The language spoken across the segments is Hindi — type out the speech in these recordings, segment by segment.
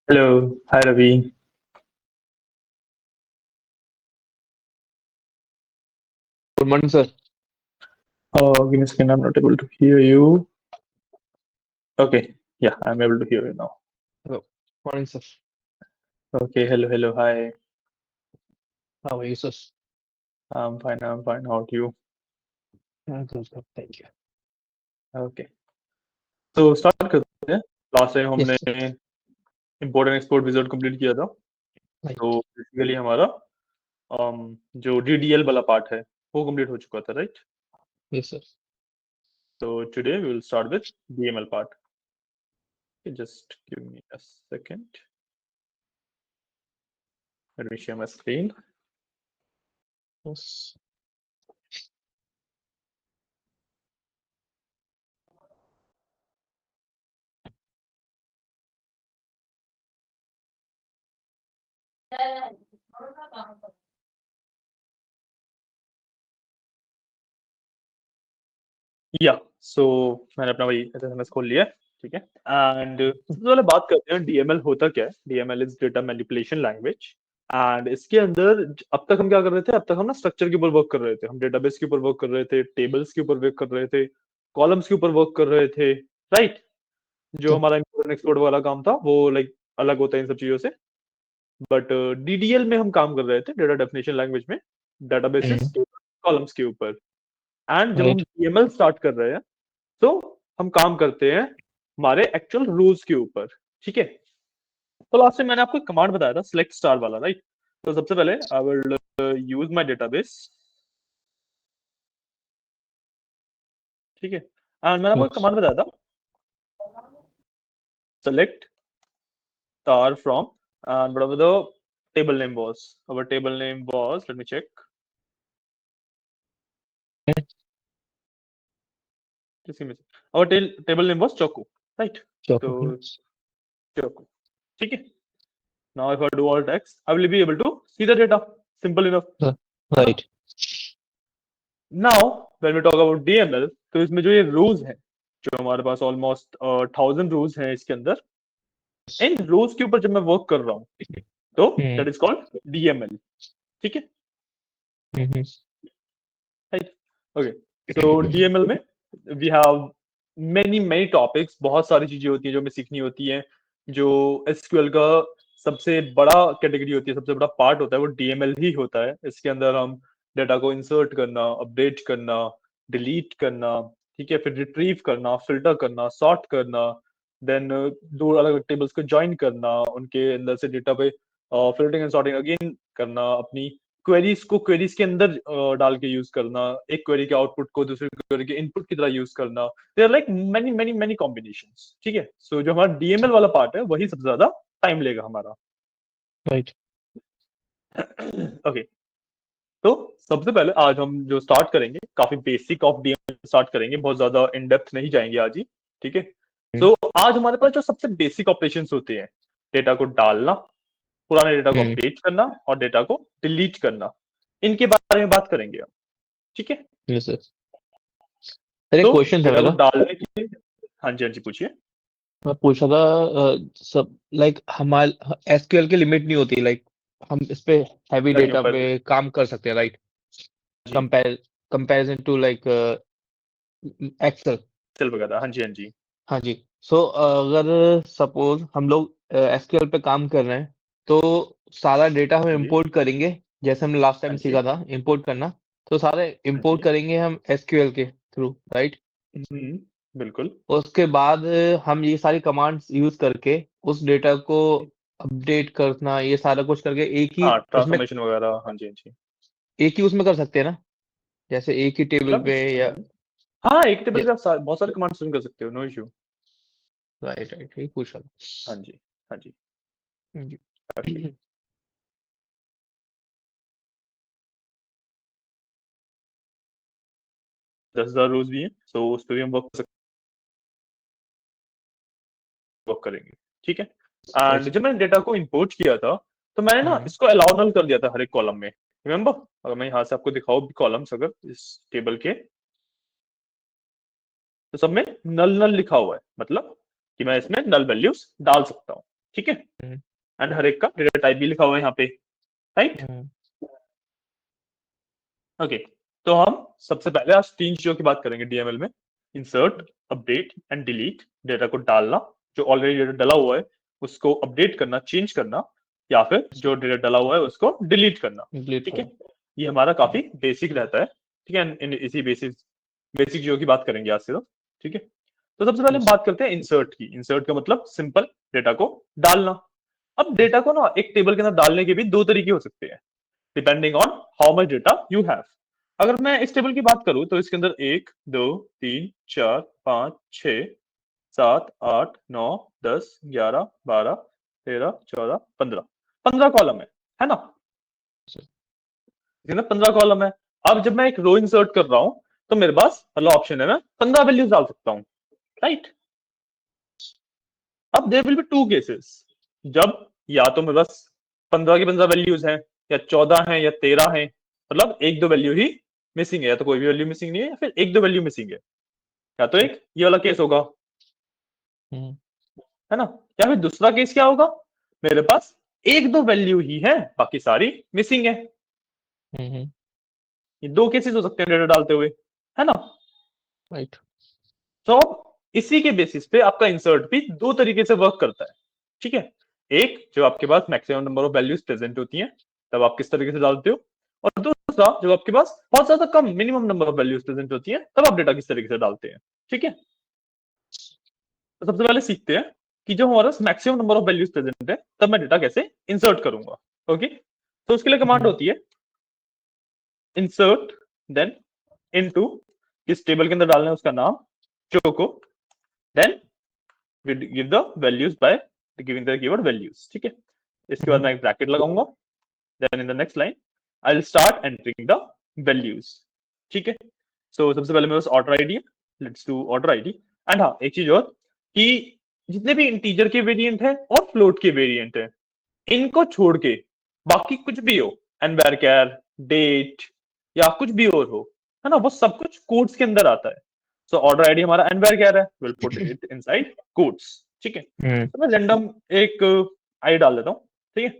Hello. Hi, Ravi. Good morning, sir. Oh, give me a second. I'm not able to hear you. Okay. Yeah, I'm able to hear you now. Hello. Morning, sir. Okay. Hello. Hello. Hi. How are you, sir? I'm fine. I'm fine. How are you? Good, good. Thank you. Okay. तो स्टार्ट करते हैं। लास्ट टाइम Yes, हमने sir. Import and export wizard complete किया था। Right. तो बेसिकली हमारा जो DDL वाला पार्ट है वो कंप्लीट हो चुका था, राइट? Yes, sir. तो today we will start with DML part. Just give me a second. Let me share my screen. Yes. या सो मैंने अपना वही एसएमएस खोल लिया है, ठीक है। एंड सबसे पहले बात करते हैं डीएमएल होता क्या है। DML is data manipulation language. And इसके अंदर अब तक हम क्या कर रहे थे, अब तक हम ना स्ट्रक्चर के ऊपर वर्क कर रहे थे, हम डेटाबेस के ऊपर वर्क कर रहे थे, टेबल्स के ऊपर वर्क कर रहे थे, कॉलम्स के ऊपर वर्क कर रहे थे, राइट। जो Sir. हमारा इंपोर्ट एंड एक्सपोर्ट वाला काम था वो लाइक अलग होता है इन सब चीजों से। बट डीडीएल में हम काम कर रहे थे डेटा डेफिनेशन लैंग्वेज में, डेटाबेसेस कॉलम्स के ऊपर। एंड जब हम Right. डीएमएल स्टार्ट कर रहे हैं तो हम काम करते हैं हमारे एक्चुअल रूल्स के ऊपर, ठीक है। तो लास्ट में मैंने आपको एक कमांड बताया था, सिलेक्ट स्टार वाला, राइट। तो सबसे पहले I will use my database, ठीक है। एंड मैंने आपको एक Yes. कमांड बताया था, select star from, and whatever the table name was, our table name was, let me check, just give me a second. Our table name was choco, right? Choco. तो Yes. choco, ठीक है। Now if I do alt X, I will be able to see the data. Simple enough, Sir. है ना? Right. Now when we talk about DML, तो इसमें जो ये रूल्स हैं, जो हमारे पास ऑलमोस्ट 1000 रूल्स हैं इसके अंदर, इन रूल्स के ऊपर जब मैं वर्क कर रहा हूँ तो दैट इज कॉल्ड डीएमएल, ठीक है, Mm-hmm. Right. Okay, so DML में we have many many topics, बहुत सारी चीजें होती हैं जो हमें सीखनी होती हैं। जो एसक्यूएल का सबसे बड़ा कैटेगरी होती है, सबसे बड़ा पार्ट होता है, वो डीएमएल ही होता है। इसके अंदर हम डेटा को इंसर्ट करना, अपडेट करना, डिलीट करना, ठीक है, फिर रिट्रीव करना, फिल्टर करना, सॉर्ट करना, देन दो अलग अलग टेबल्स को ज्वाइन करना, उनके अंदर से डेटा पे फिल्टरिंग एंड सॉर्टिंग अगेन करना, अपनी क्वेरीज को क्वेरीज के अंदर डाल के यूज करना, एक क्वेरी के आउटपुट को दूसरी क्वेरी के इनपुट की तरह यूज करना। There like many many many combinations, ठीक है। सो जो हमारा डीएमएल वाला पार्ट है वही सबसे ज्यादा टाइम लेगा हमारा। Right. ओके, तो सबसे पहले आज हम जो स्टार्ट करेंगे, काफी बेसिक ऑफ डीएमएल स्टार्ट करेंगे, बहुत ज्यादा इन डेप्थ नहीं जाएंगे आज ही, ठीक है। सो आज हमारे पास जो सबसे बेसिक ऑपरेशंस होते हैं, डेटा को डालना, पुराने डेटा को अपडेट करना और डेटा को डिलीट करना, इनके बारे में बात करेंगे हम, ठीक है। Yes, sir. सर एक तो क्वेश्चन था डेटा को मेरा। डालने के लिए, हाँ जी, हाँ जी, पूछिए। मैं पूछ रहा था सब लाइक हमारे एसक्यूएल की लिमिट नहीं होती, लाइक हम इस पे हैवी नहीं डेटा ऊपर, पे काम कर सकते हैं, राइट? जी, comparison to like Excel. Cell वगैरह, हाँ जी, हाँ जी, हाँ जी। सो अगर सपोज हम लोग एसक्यूएल पे काम कर रहे हैं तो सारा डेटा हम हाँ जी, इंपोर्ट करेंगे, जैसे हमने लास्ट हाँ टाइम जी, सीखा था इंपोर्ट करना। तो सारे हाँ इंपोर्ट जी, करेंगे हम एसक्यूएल के थ्रू, राइट? बिल्कुल। उसके बाद हम ये सारी कमांड्स यूज करके उस डेटा को अपडेट करना, ये सारा कुछ करके हाँ, ट्रांसफॉर्मेशन वगैरह, हाँ जी, हाँ जी, एक ही उसमें कर सकते हैं ना, जैसे एक ही टेबल मतलब पे या हाँ, एक टेबल पे आप बहुत सारे कमांड्स रन कर सकते हो, नो इशू। राइट राइट, यही पूछ रहा हाँ जी, हाँ जी, था जी। ओके। 10,000 रोज भी हैं, सो उस पर भी हम वर्क करेंगे, ठीक है। एंड जब मैंने डेटा को इंपोर्ट किया था तो मैंने ना इसको अलाउ नल कर दिया था हर एक कॉलम में, रिमेम्बर। अगर मैं यहाँ से आपको दिखाऊं कॉलम्स अगर इस टेबल के, तो सब में नल नल लिखा हुआ है, मतलब कि मैं इसमें नल वैल्यूज डाल सकता हूँ, ठीक है, हम्म, एंड हर एक का डेटा टाइप भी लिखा हुआ है यहाँ पे, राइट। हम्म, ओके, तो हम सबसे पहले आज 3 चीजों की बात करेंगे डीएमएल में: insert, update and delete. Data को डालना, जो ऑलरेडी डेटा डला हुआ है उसको अपडेट करना, चेंज करना, या फिर जो डेटा डला हुआ है उसको डिलीट करना। डिलीट ठीक है, करना। ये हमारा काफी बेसिक रहता है। ठीक है, इसी बेसिक बेसिक चीजों की बात करेंगे आज से। तो ठीक है, तो सबसे पहले हम Yes. बात करते हैं इंसर्ट की। इंसर्ट का मतलब सिंपल, डेटा को डालना। अब डेटा को ना एक टेबल के अंदर डालने के भी 2 तरीके हो सकते हैं, depending on how much data you have. अगर मैं इस टेबल की बात करूं तो इसके अंदर 1 2 3 4 5 6 7 8 9 10 11 12 13 14 15 15 कॉलम है ना। इसके अंदर 15 कॉलम है। अब जब मैं एक रो इंसर्ट कर रहा हूं तो मेरे पास पहला ऑप्शन है, मैं 15 वैल्यूज डाल सकता हूं, राइट। अब देयर विल बी 2 केसेस, जब या तो मेरे पास 15 की 15 वैल्यूज हैं, या 14 हैं, या 13 हैं, मतलब एक दो वैल्यू ही मिसिंग है, या तो कोई भी वैल्यू मिसिंग नहीं है, या फिर एक दो वैल्यू मिसिंग है। या तो एक ये वाला केस होगा, हम्म, है ना, या फिर दूसरा केस क्या होगा, मेरे पास एक दो वैल्यू ही है, बाकी सारी मिसिंग है। हम्म, ये 2 केसेस हो सकते हैं डेटा डालते हुए, है ना। राइट। तो इसी के बेसिस पे आपका इंसर्ट भी 2 तरीके से वर्क करता है। ठीक है, एक जो आपके पास maximum number of values present होती हैं, तब आप किस तरीके से डालते हो, और दूसरा जब आपके पास बहुत ज्यादा कम minimum number of values present होती हैं, तब आप डेटा किस तरीके से डालते हैं। ठीक है, तो सबसे पहले सीखते हैं कि जब हमारे पास maximum number of values present है तब मैं डेटा कैसे इंसर्ट करूंगा। ओके, तो उसके लिए कमांड होती है इंसर्ट देन इनटू, किस टेबल के अंदर डालना है उसका नाम, choco, then we give the values by giving the keyword values। ठीक है, इसके बाद मैं एक ब्रैकेट लगाऊंगा, then in the next line I'll start entering the values। ठीक है, so सबसे पहले मेरे पास ऑर्डर आईडी है, let's do order ID. And हाँ, एक चीज और कि जितने भी इंटीजर के वेरिएंट है और फ्लोट के वेरिएंट है, इनको छोड़ के बाकी कुछ भी हो, एनवायर कैर, डेट, या कुछ भी और हो, है ना, वो सब कुछ कोड्स के अंदर आता है। सो ऑर्डर आईडी हमारा एनवायर कैर है, will put it inside codes. ठीक है, तो मैं रैंडम एक आई डाल देता हूँ, ठीक है,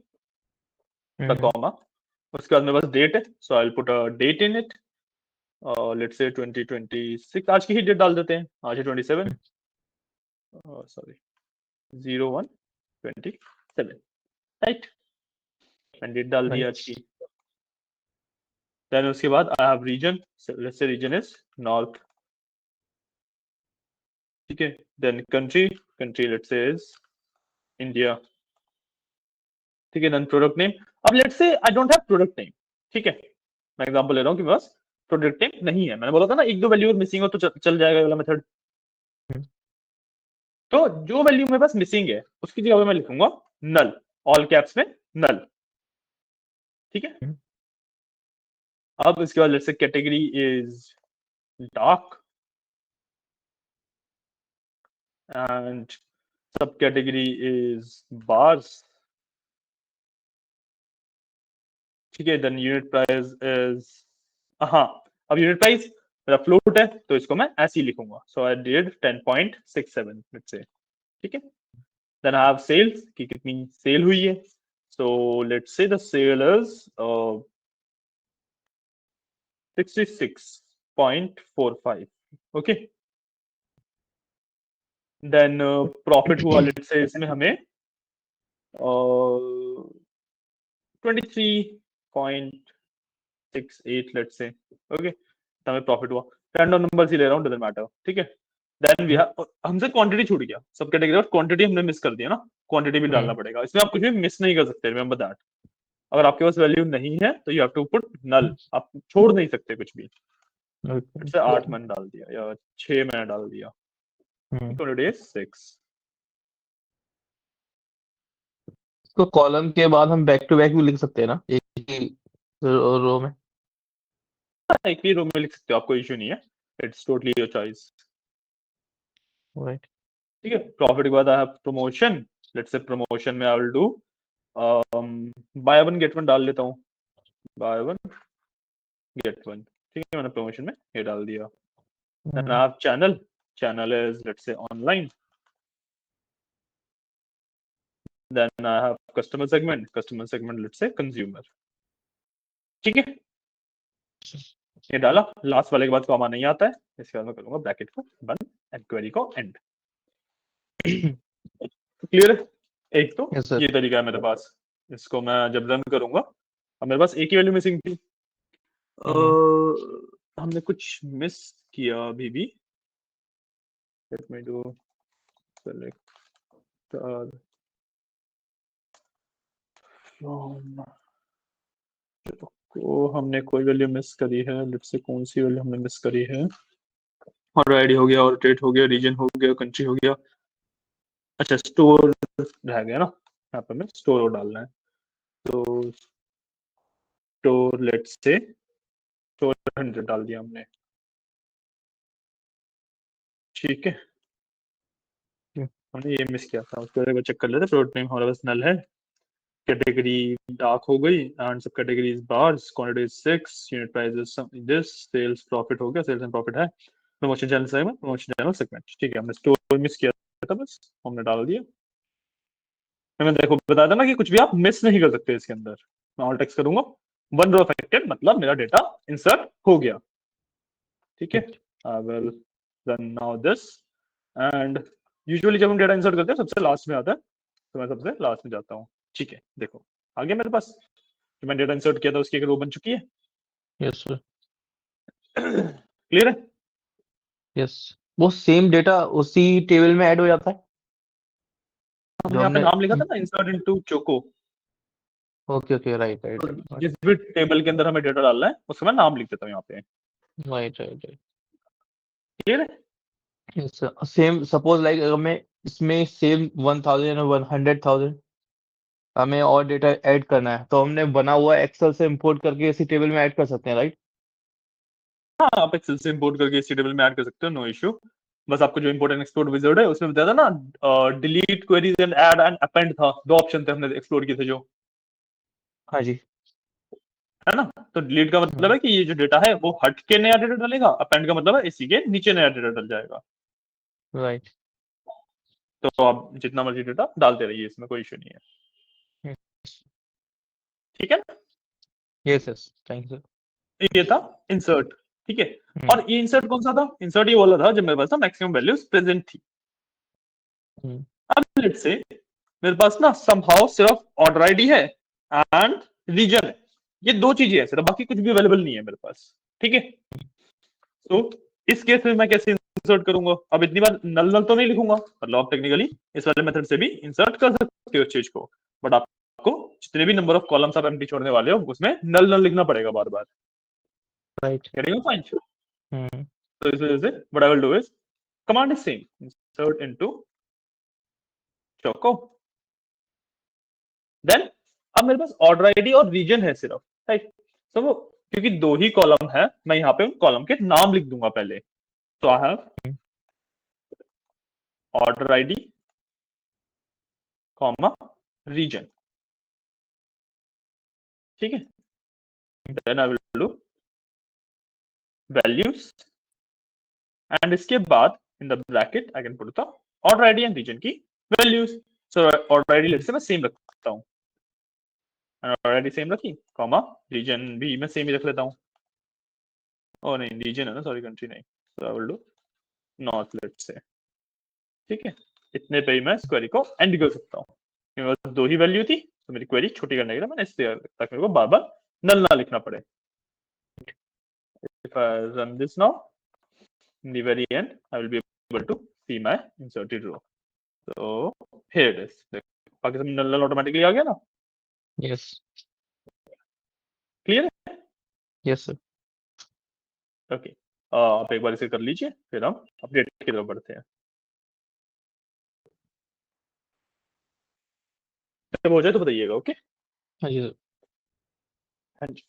द कॉमा, उसके बाद मेरे पास डेट है, so I will put a date in it, let's say 2026, आज की ही डेट डाल देते हैं, आज है 27, सॉरी 01/27, राइट, मैंने डेट डाल दी आज की। देन उसके बाद I have region, let's say region is north. ठीक है, then country, country let's say is India. ठीक है, देन प्रोडक्ट नेम, अब let's say I don't have product name. ठीक है, मैं एग्जांपल ले रहा हूं कि बस प्रोडक्ट नेम नहीं है, मैंने बोला था ना एक दो वैल्यू मिसिंग हो तो चल जाएगा ये वाला मेथड। तो जो वैल्यू मेरे पास मिसिंग है उसकी जगह पे मैं लिखूंगा नल, ऑल कैप्स में नल। ठीक है, अब इसके बाद let's say category is dark and सब कैटेगरी इज बार्स। ठीक है, देन यूनिट प्राइस इज, हाँ, अब यूनिट प्राइस मेरा फ्लोट है तो इसको मैं ऐसे ही लिखूंगा, सो आई डिड 10.67 लेट्स से। ठीक है, देन आई हैव सेल्स कि कितनी सेल हुई है, so let's say the sale is 66.45। Okay, then profit हुआ लेट्स से इसमें हमें 23.68 लेट्स से। ओके, तो हमें प्रॉफिट हुआ, रैंडम नंबर्स ही ले रहा हूँ, डजंट मैटर। ठीक है, देन वी हैव, हमसे क्वांटिटी छूट गया, सब कैटेगरी और क्वांटिटी हमने मिस कर दिया ना, क्वांटिटी भी डालना पड़ेगा इसमें, आप कुछ भी मिस नहीं कर सकते, रिमेंबर दैट। अगर आपके पास वैल्यू नहीं है तो यू हैव टू पुट नल, आप छोड़ नहीं सकते कुछ भी। जैसे 8 मैंने डाल दिया या 6 मैंने डाल दिया, क्वांटिटी इज 6। तो कॉलम के बाद हम बैक टू बैक भी लिख सकते हैं ना, एक ही रो में। एक ही रो में लिख सकते हो, आपको इश्यू नहीं है, it's totally your choice. Right. ठीक है, प्रॉफिट के बाद I have promotion, let's say promotion में I will do buy one get one डाल लेता हूँ, बाय वन गेट वन। ठीक है, मैंने प्रमोशन में ये डाल दिया। Then I have channel, channel is let's say online, then I have customer segment let's say consumer. ठीक है, ये डाला, लास्ट वाले के बाद कॉमा नहीं आता है, इसके बाद मैं करूंगा ब्रैकेट को बंद एंड क्वेरी को एंड। क्लियर है? एक तो यस सर। ये तरीका है मेरे पास, इसको मैं जब रन करूंगा, अब मेरे पास एक ही वैल्यू मिसिंग थी, हमने कुछ मिस किया अभी भी। लेट मी डू सेलेक्ट को हमने कोई वैल्यू मिस करी है, लेट्स से कौन सी वैल्यू हमने मिस करी है। और आईडी हो गया, और डेट हो गया, रीजन हो गया, कंट्री हो गया। अच्छा स्टोर रह गया ना, यहाँ पे हमें स्टोर डालना है, तो स्टोर लेट्स से स्टोर 100 डाल दिया हमने। ठीक है, हमने ये मिस किया था, उसको एक बार चेक कर लेते। प्रोडक्ट नेम हमारे पास नल है, कैटेगरी डार्क हो गई, एंड सब categories bars, quantity 6, unit price is this, sales profit हो गया, सेल्स एंड प्रॉफिट है, promotion channel segment, promotion channel segment. ठीक है, हमने स्टोर मिस किया था, बस हमने डाल दिया। मैं देखो बताया था ना कि कुछ भी आप मिस नहीं कर सकते इसके अंदर। मैं ऑल टेक्स्ट करूंगा, वन रो अफेक्टेड, मतलब मेरा डेटा इंसर्ट हो गया। ठीक है, I will run now this, and usually जब हम डेटा इंसर्ट करते हैं सबसे लास्ट में आता है, तो मैं सबसे लास्ट में जाता हूँ। ठीक है, देखो आ गया मेरे पास, जो मैंने डेटा इंसर्ट किया था उसकी एक रो बन चुकी है। Yes sir. क्लियर है? यस, वो सेम डेटा उसी टेबल में ऐड हो जाता है हमने जो यहाँ पे हमने। नाम लिखा था ना, insert into choco. Okay okay, right right तो राइट जिस भी टेबल के अंदर हमें डेटा डालना है उसका मैं नाम लिख देता हूँ यहाँ पे। Right right right. क्लियर है? Yes sir, same suppose like अगर मैं इसमें सेम 1000 और 100,000 हमें और डेटा ऐड करना है, तो हमने बना हुआ एक्सेल से इंपोर्ट करके इसी टेबल में ऐड कर सकते हैं, राइट? हाँ, आप एक्सेल से इंपोर्ट करके इसी टेबल में ऐड कर सकते हो, नो इशू। बस आपको जो इंपोर्ट एंड एक्सपोर्ट विजार्ड है उसमें बताया था ना, delete queries and add and append था, दो ऑप्शन थे हमने एक्सप्लोर किए थे जो, हाँ जी। है ना। तो डिलीट का मतलब है कि ये जो डेटा है वो हट के नया डेटा डालेगा, अपेंड का मतलब है इसी के नीचे नया डेटा डल जाएगा। राइट। तो आप जितना मर्जी डेटा डालते रहिए, इसमें कोई इशू नहीं है। ठीक है, यस यस, थैंक यू ये था इंसर्ट। ठीक है, सर। और ये इंसर्ट कौन सा था? इंसर्ट ये वाला था जब मेरे पास ना मैक्सिमम वैल्यूज प्रेजेंट थी। अब लेट्स से मेरे पास ना समहाउ सिर्फ ऑर्डर आईडी है एंड रीजन है, ये दो चीजें हैं सिर्फ, बाकी कुछ भी अवेलेबल नहीं है मेरे पास। ठीक है, तो इस केस में मैं कैसे इंसर्ट करूंगा? अब इतनी बार नल नल तो नहीं लिखूंगा, मतलब आप टेक्निकली इस वाले मेथड से भी इंसर्ट कर सकते हो चीज को, बट आपको जितने भी नंबर ऑफ कॉलम्स आप एम्प्टी छोड़ने वाले हो उसमें नल नल लिखना पड़ेगा बार बार। राइट। Getting point? तो इस वजह से what I will do is command is same, insert into choco, then अब मेरे पास ऑर्डर आईडी और रीजन है सिर्फ, राइट। तो वो क्योंकि दो ही कॉलम है, मैं यहाँ पे उन कॉलम के नाम लिख दूंगा पहले। तो I have order ID comma reason. ठीक है, then I will do values, and इसके बाद in the bracket I can put the order ID and reason की values. So order ID let's say मैं सेम रखता हूँ, ऑर्डर आईडी सेम रखी, कॉमा रीजन भी मैं सेम ही रख लेता हूँ। ओ नहीं, रीजन है ना, सॉरी कंट्री नहीं। So I will do north let's say. ठीक है, इतने पे ही मैं इस क्वेरी को एंड कर सकता हूँ। मेरे पास दो ही वैल्यू थी, तो मेरी क्वेरी छोटी करने के लिए मैंने इसलिए, ताकि मेरे को बार बार नल ना लिखना पड़े। If I run this now, in the very end, I will be able to see my inserted row. So here it is. बाकी सब नल नल ऑटोमेटिकली आ गया ना? यस क्लियर है? Yes sir. ओके, आप एक बार इसे कर लीजिए, फिर हम अपडेट की तरफ बढ़ते हैं। जब हो जाए तो बताइएगा। ओके, हाँ जी सर। हाँ जी।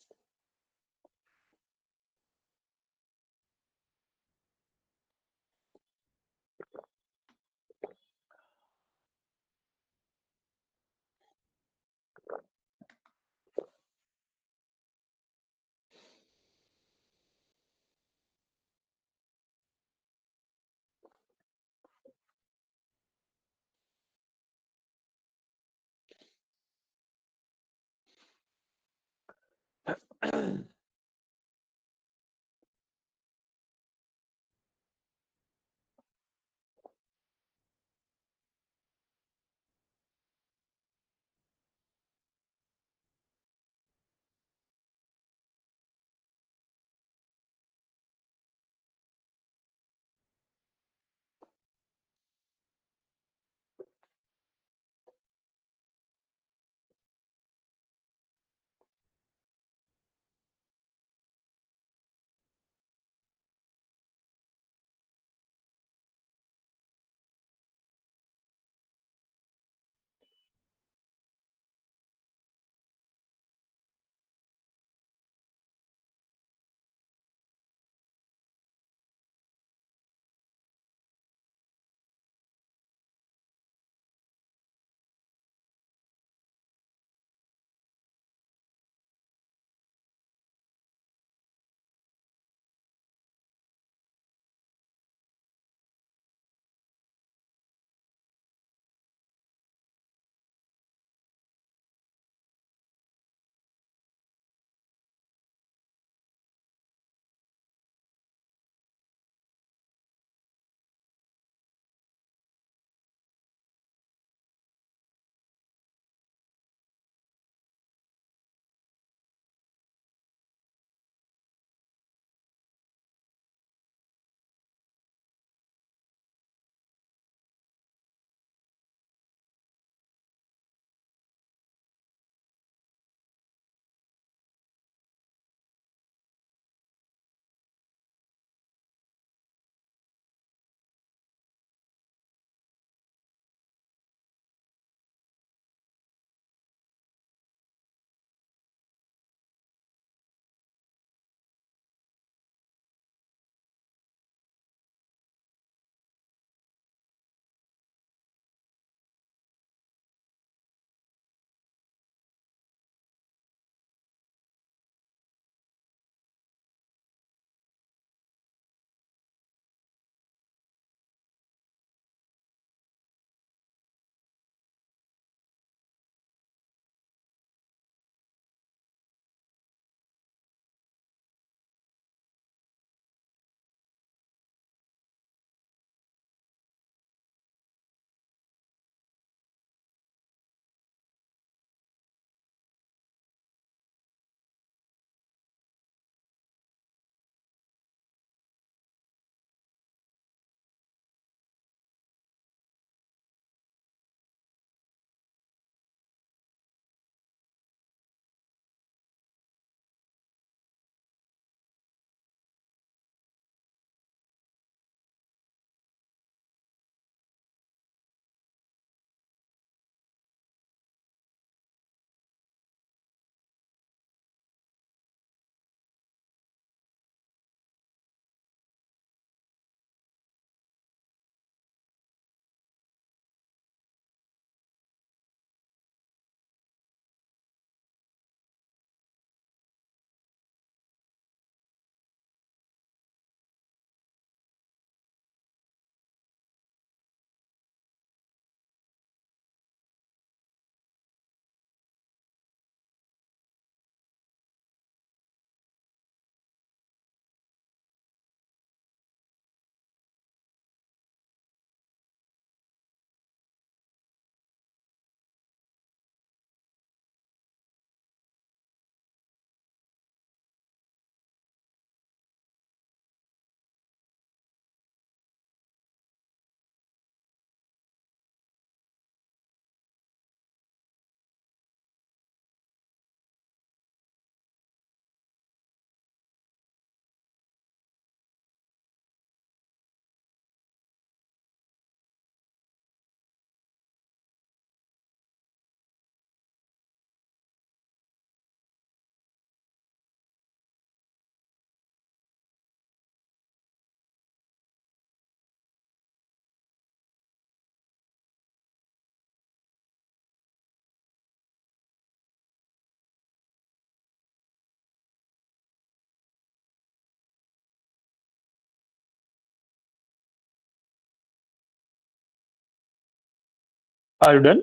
Are you done?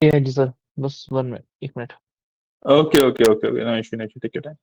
ये है जी सर, बस 1 minute, 1 minute. Okay okay okay okay, no issue no issue, take your time.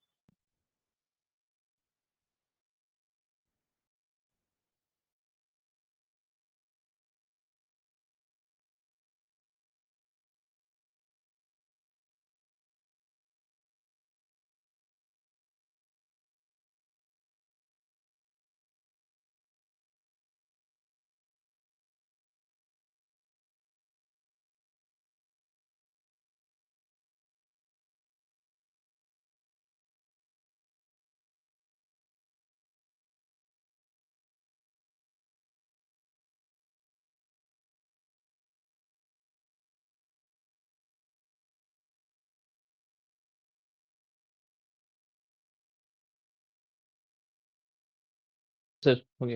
Sir okay.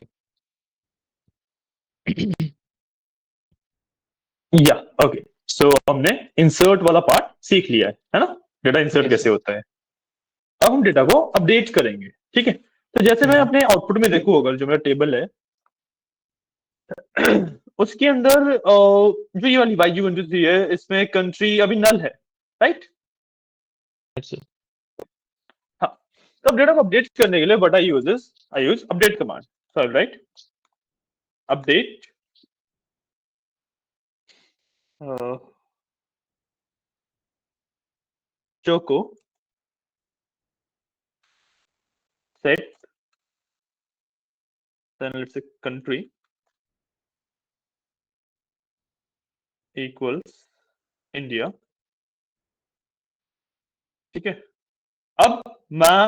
Yeah okay, so हमने इंसर्ट वाला पार्ट सीख लिया है ना, डेटा इंसर्ट यस कैसे सर। होता है। अब हम डेटा को अपडेट करेंगे, ठीक है। तो जैसे मैं अपने आउटपुट में देखूँ, अगर जो मेरा टेबल है उसके अंदर जो ये वाली YG123 है, इसमें कंट्री अभी नल है, राइट? Yes sir. हाँ। तो अब डेटा को अपडेट करने के लिए what I use update command. So I right update choco set, then let's say country equals India, ठीक है। अब मैं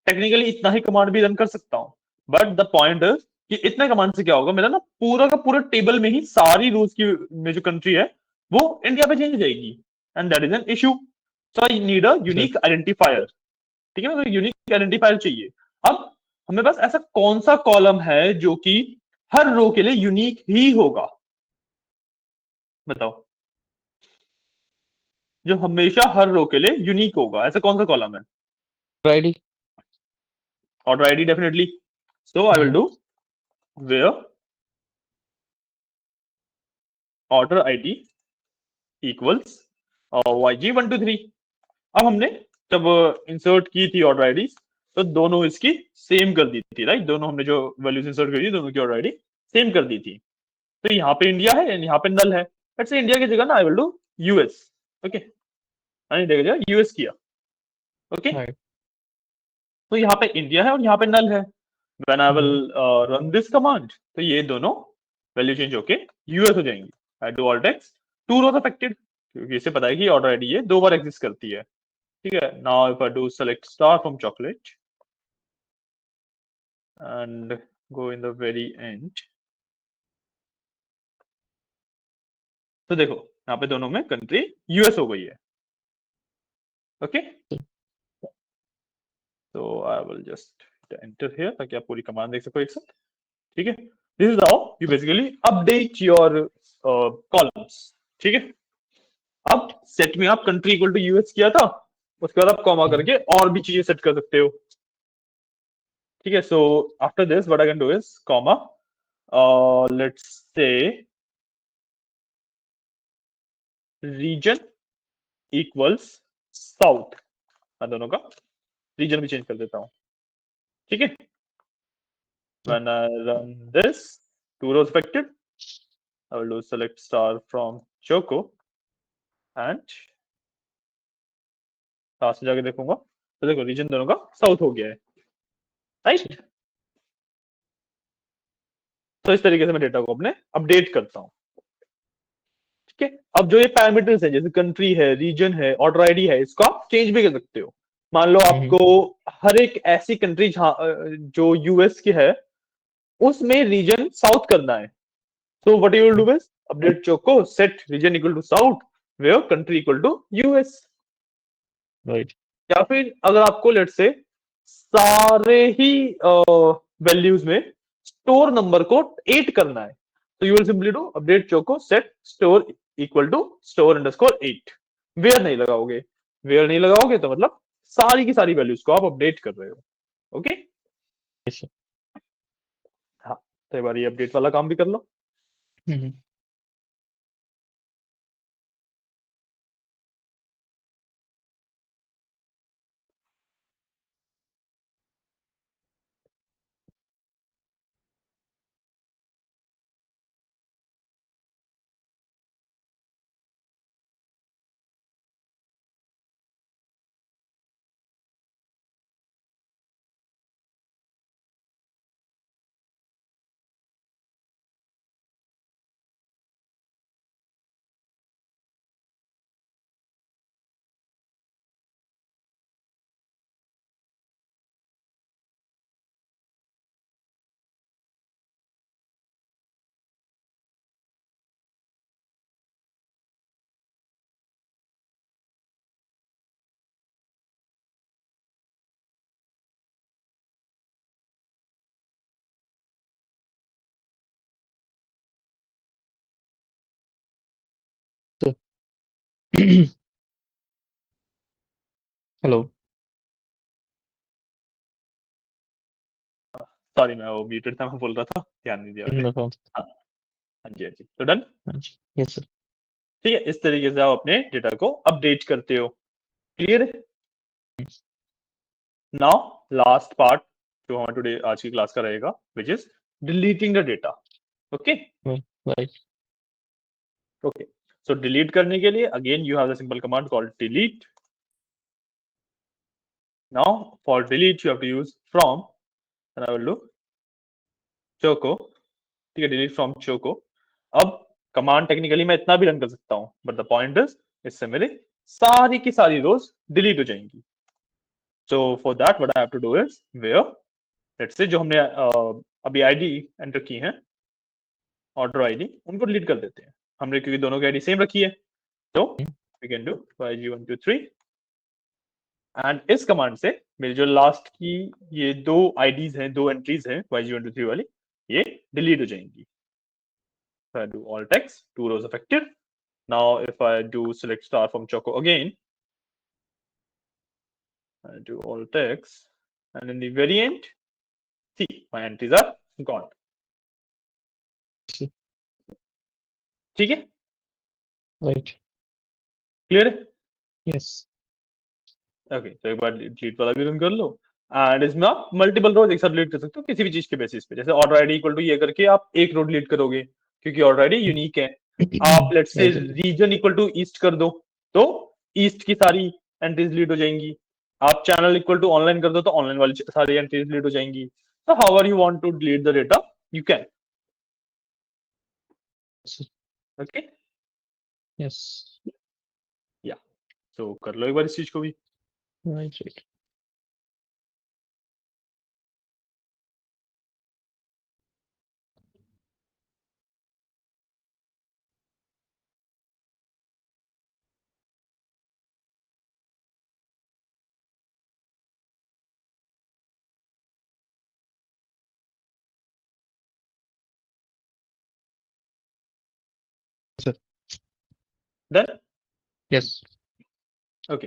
टेक्निकली इतना ही कमांड भी रन कर सकता हूं, बट द पॉइंट इज कि इतने कमांड से क्या होगा, मेरा ना पूरा का पूरा टेबल में ही सारी रूल्स की में जो कंट्री है वो इंडिया पे चेंज हो जाएगी, and that is an issue. So I need a sir unique identifier, ठीक है ना, तो यूनिक आइडेंटिफायर चाहिए। अब हमें पास ऐसा कौन सा कॉलम है जो कि हर रो के लिए यूनिक ही होगा, बताओ, जो हमेशा हर रो के लिए यूनिक होगा, ऐसा कौन सा कॉलम है? ID. Order ID definitely. So I will do where order ID equals YG123। अब हमने जब इंसर्ट की थी ऑर्डर आईडी, तो दोनों इसकी सेम कर दी थी, राइट? दोनों हमने जो वैल्यूज इंसर्ट करी थी, दोनों की ऑर्डर आईडी सेम कर दी थी। तो यहाँ पे इंडिया है एंड यहाँ पे नल है। लेट्स से इंडिया की जगह ना आई विल डू यूएस, ओके। मैंने देखा जाए यूएस किया, ओके। राइट। तो यहाँ पे इंडिया है और यहाँ पे नल है। When I will hmm. Run this command, तो ये दोनों वैल्यू चेंज होके यूएस हो जाएंगी। I do all text two rows affected, क्योंकि इसे पता है कि ऑर्डर आईडी ये दो बार एग्जिस्ट करती है, ठीक है। Now if I do select star from chocolate and go in the very and, तो देखो यहाँ पे दोनों में कंट्री यूएस हो गई है, ओके। तो I will just enter here ताकि आप पूरी कमांड देख सको एक साथ, ठीक है। This is how you basically update your columns, ठीक है। अब सेट में आप कंट्री इक्वल टू यूएस किया था, उसके बाद आप कॉमा करके और भी चीजें सेट कर सकते हो, ठीक है। So after this what I can do is comma, let's say region equals south, मैं दोनों का रीजन भी चेंज कर देता हूं, ठीक है। When I run this, two rows affected, I will do select star from Choco and last में जाके देखूंगा, तो देखो रीजन दोनों का साउथ हो गया है, राइट? तो इस तरीके से मैं डेटा को अपने अपडेट करता हूँ, ठीक है। अब जो ये पैरामीटर्स है, जैसे कंट्री है, रीजन है, ऑर्डर आईडी है, इसको आप चेंज भी कर सकते हो। मान लो आपको हर एक ऐसी कंट्री जो यूएस की है उसमें रीजन साउथ करना है, so what you will do is update choco set region equal to south where country equal to US। Right. या फिर अगर आपको लेट से सारे ही वैल्यूज में स्टोर नंबर को 8 करना है, तो you will simply do update choco set store equal to store underscore 8। Where नहीं लगाओगे, वेयर नहीं लगाओगे तो मतलब सारी की सारी वैल्यूज को आप अपडेट कर रहे हो, ओके। Yes sir. हाँ, तो एक बार ये अपडेट वाला काम भी कर लो। हम्म, तो हेलो। सॉरी, मैं वो म्यूटेड था, मैं बोल रहा था, ध्यान नहीं दिया मैंने। No problem. हाँ, हाँ जी, हाँ जी, तो डन। हाँ जी, यस सर। ठीक है, इस तरीके से आप अपने डेटा को अपडेट करते हो। क्लियर है? नाउ लास्ट पार्ट जो हमारा टुडे आज की क्लास का रहेगा, which is deleting the data. Okay, right. Okay. So delete करने के लिए again you have the simple command called delete. Now for delete you have to use from, and I will do choco। ठीक है, डिलीट फ्रॉम choco। अब कमांड टेक्निकली मैं इतना भी रन कर सकता हूं, बट द पॉइंट इज इससे मेरे सारी की सारी रोज डिलीट हो जाएंगी। So for that what I have to do is where, let's say जो हमने अभी आईडी एंटर की है, ऑर्डर आईडी, उनको डिलीट कर देते हैं हमने, क्योंकि दोनों की आईडी सेम रखी है। तो we can do yg123, and इस कमांड से मेरी जो लास्ट की ये दो आईडीज हैं, दो एंट्रीज हैं yg123 वाली, ये डिलीट हो जाएंगी। So I do alt X, two rows affected. Now if I do select star from Choco again, I do alt X, and in the very end, see, my entries are gone. ठीक है, राइट। क्लियर है? यस। ओके, तो एक बार डिलीट वाला भी रन कर लो, एंड इसमें आप मल्टीपल रोज एक साथ डिलीट कर सकते हो किसी भी चीज के बेसिस पे। जैसे ऑर्डर आईडी इक्वल टू ये करके आप एक रो डिलीट करोगे, क्योंकि ऑर्डर आईडी यूनिक है। आप let's say right. Region equal to east कर दो, तो ईस्ट की सारी एंट्रीज डिलीट हो जाएंगी। आप चैनल इक्वल टू ऑनलाइन कर दो, तो ऑनलाइन वाली सारी एंट्रीज डिलीट हो जाएंगी। तो how are you want to delete the data, you can. Okay, yes. Yeah, तो कर लो एक बार इस चीज को भी। Right. Right. Sir. Done. Yes. Okay,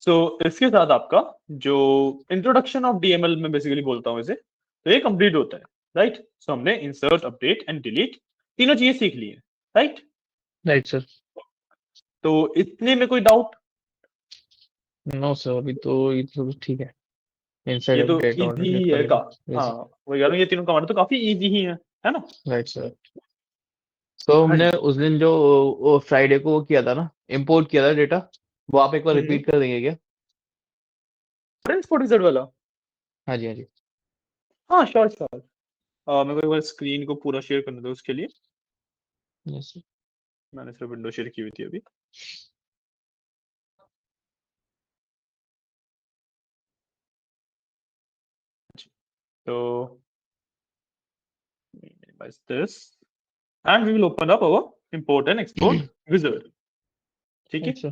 so इसके साथ आपका जो इंट्रोडक्शन ऑफ डीएमएल में बेसिकली बोलता हूँ इसे, तो ये कंप्लीट होता है। राइट, सो हमने इंसर्ट, अपडेट एंड डिलीट तीनों चीजें सीख ली है। Right, right sir. तो इतने में कोई डाउट? नो सर, अभी तो ये तो ठीक है। इंसाइड ये तो अपडेट और इजी डिलीट ही कर है का। लेंगे। हाँ, यस। वही कह रहा हूँ, ये तीनों कमांड तो काफी इजी ही है ना? Right sir. तो हाँ हमने जी। उस दिन जो फ्राइडे को वो किया था ना, इंपोर्ट किया था डेटा, वो आप एक बार रिपीट कर देंगे क्या? ट्रांसपोर्ट विजार्ड वाला? हाँ जी, हाँ जी। हाँ, श्योर श्योर। मेरे को एक बार स्क्रीन को पूरा शेयर करने दो, उसके लिए यस सर। मैंने सिर्फ विंडो शेयर की हुई थी अभी। तो minimize this and we will open up our import and export wizard। ठीक है, राइट सर।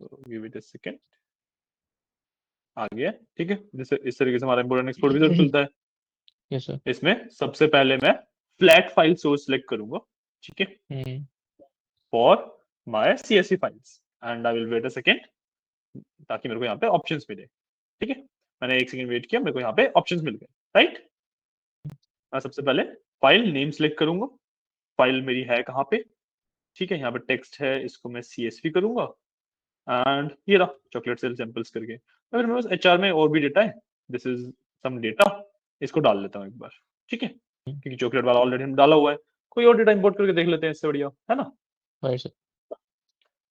तो गिव इट अ सेकंड। आ गया, ठीक है। जैसे इस तरीके से हमारा इंपोर्ट एंड एक्सपोर्ट विजार्ड खुलता है। Yes sir. इसमें सबसे पहले मैं फ्लैट फाइल सोर्स सिलेक्ट करूंगा, ठीक है, hmm. For my CSV files, and I will wait a second ताकि मेरे को यहाँ पे ऑप्शंस मिले। ठीक है, मैंने एक सेकंड वेट किया, मेरे को यहाँ पे ऑप्शंस मिल गए। राइट, मैं सबसे पहले फाइल नेम सेलेक्ट करूंगा, फाइल मेरी है कहाँ पे, ठीक है, यहाँ पे टेक्स्ट है, इसको मैं CSV करूंगा एंड ये रहा चॉकलेट सेल सैंपल्स करके। अगर मेरे पास HR में और भी डेटा है, दिस इज सम डेटा, इसको डाल लेता हूँ एक बार, ठीक है, क्योंकि चॉकलेट वाला ऑलरेडी हम डाला हुआ है, कोई और डेटा इंपोर्ट करके देख लेते हैं, इससे बढ़िया है ना। Right sir.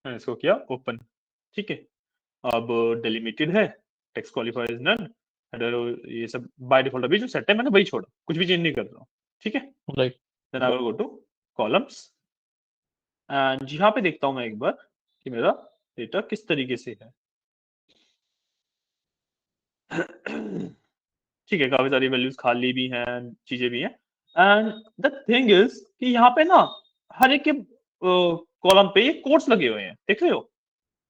मैंने इसको किया ओपन, ठीक है, अब डिलिमिटेड है, text qualifier is none, header ये सब बाय डिफॉल्ट अभी जो सेट है मैंने वही छोड़ा, कुछ भी चेंज नहीं कर रहा हूँ, ठीक है। Right. Then I will go to columns and यहाँ पे देखता हूँ मैं एक बार कि मेरा डेटा किस तरीके से है। ठीक है, काफी सारी वैल्यूज खाली भी हैं, चीजें भी हैं एंड द थिंग इज कि यहाँ पे ना हर एक के कॉलम पे ये कोट्स लगे हुए हैं, देख रहे हो,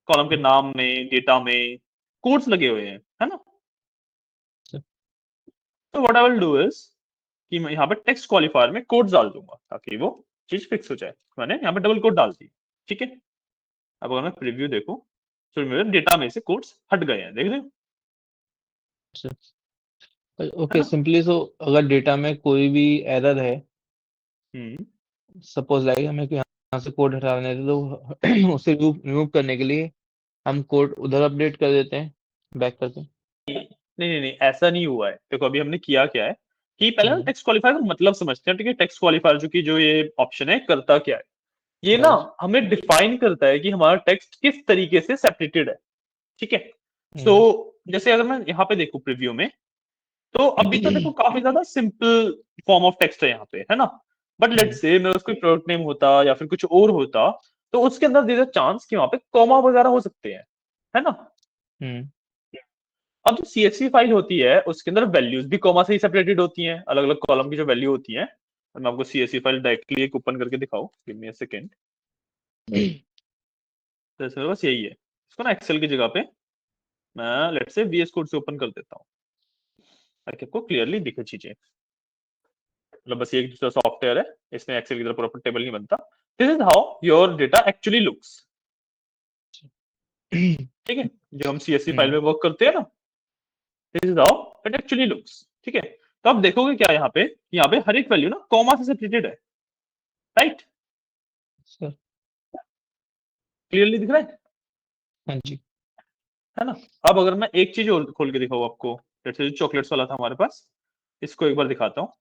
कॉलम के नाम में डेटा में कोट्स लगे हुए हैं, है ना। तो what I will do is कि मैं यहाँ पे टेक्स्ट क्वालिफायर में कोट्स डाल दूंगा ताकि वो चीज फिक्स हो जाए। मैंने यहाँ पे डबल कोट डाल दी, ठीक है। अब अगर मैं प्रीव्यू देखूं तो मेरे डेटा में से कोट्स हट गए हैं, देख रहे हो, है ओके, ना। सिंपली सो अगर डेटा में कोई भी एरर है, हम्म सपोज लाइक हमें यहाँ से कोड हटाने थे, तो उसे रिमूव करने के लिए हम कोड उधर अपडेट कर देते हैं बैक करके। नहीं नहीं नहीं, ऐसा नहीं हुआ है। देखो अभी हमने किया क्या है कि पहले हम हम्म। टेक्स्ट क्वालिफायर का मतलब समझते हैं, ठीक है। टेक्स्ट क्वालिफायर जो ये ऑप्शन है करता क्या है, ये ना राइट। हमें डिफाइन करता है कि हमारा टेक्स्ट किस तरीके से सेपरेटेड है, ठीक है। सो हम्म। जैसे अगर मैं यहाँ पे देखूं प्रीव्यू में, तो अभी तो देखो काफी ज्यादा सिंपल फॉर्म ऑफ टेक्स्ट है यहाँ पे, है ना। बट लेट्स से मेरा कोई प्रोडक्ट नेम होता या फिर कुछ और होता, तो उसके अंदर देर चांस कि वहां पे कॉमा वगैरह हो सकते हैं, है ना। हम्म। अब जो CSV फाइल होती है उसके अंदर वैल्यूज भी कॉमा से ही सेपरेटेड होती हैं, अलग अलग कॉलम की जो वैल्यू होती है। और मैं आपको CSV फाइल डायरेक्टली एक ओपन करके दिखाऊं, गिव मी अ सेकंड। तो इसमें बस यही है, इसको ना एक्सेल की जगह पे मैं लेट्स से VS कोड से ओपन कर देता हूँ ताकि आपको क्लियरली दिखे चीजें। मतलब बस ये एक दूसरा सॉफ्टवेयर है, इसमें एक्सेल की तरह प्रॉपर टेबल नहीं बनता। This is how your data actually looks, ठीक है। जो हम CSV फाइल में वर्क करते हैं ना, this is how it actually looks, ठीक है। तो आप देखोगे क्या यहाँ पे हर एक वैल्यू ना कॉमा से सेपरेटेड है, राइट, सर। क्लियरली दिख रहा हाँ जी। है ना। अब अगर मैं एक चीज और खोल के दिखाऊं आपको, जैसे जो चॉकलेट्स वाला था हमारे पास, इसको एक बार दिखाता हूँ।